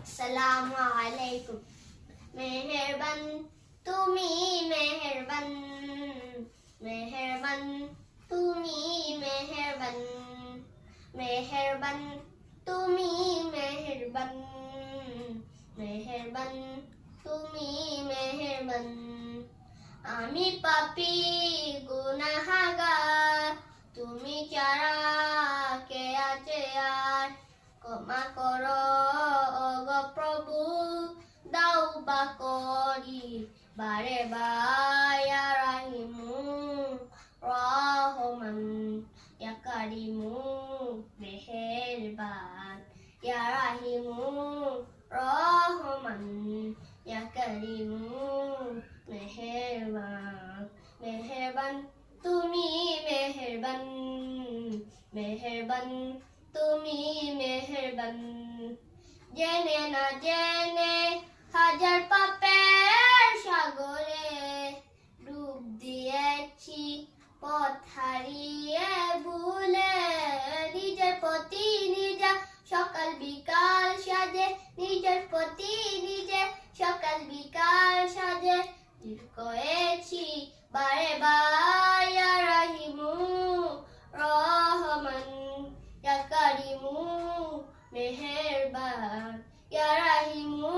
আসসালামু আলাইকুম। মেহেরবান তুমি মেহেরবান, মেহেরবান তুমি মেহেরবান, মেহেরবান তুমি মেহেরবান, মেহেরবান তুমি মেহেরবান। আমি পাপী গুনাহগার, তুমি ছাড়া কে আছে আর? ক্ষমা করো ওগো প্রভু, দাও বা করি বারে বার। ইয়া রাহিমু রহমান, ইয়া কারিমু মেহেরবান, ইয়া রাহিমু রহমান, ইয়া কারিমু মেহেরবান। মেহেরবান তুমি মেহেরবান, মেহেরবান তুমি মেহেরবান। জেনে না জেনে হাজার পাপের সাগরে ডুব দিয়েছি পথ হারিয়ে ভুলে। নিজের প্রতি নিজে সকাল বিকাল সাজে, নিজের প্রতি নিজে সকাল বিকাল সাজে করেছি বারে বার। ইয়া রাহিমু রহমান, ইয়া কারিমু মেহেরবান, ইয়া রাহিমু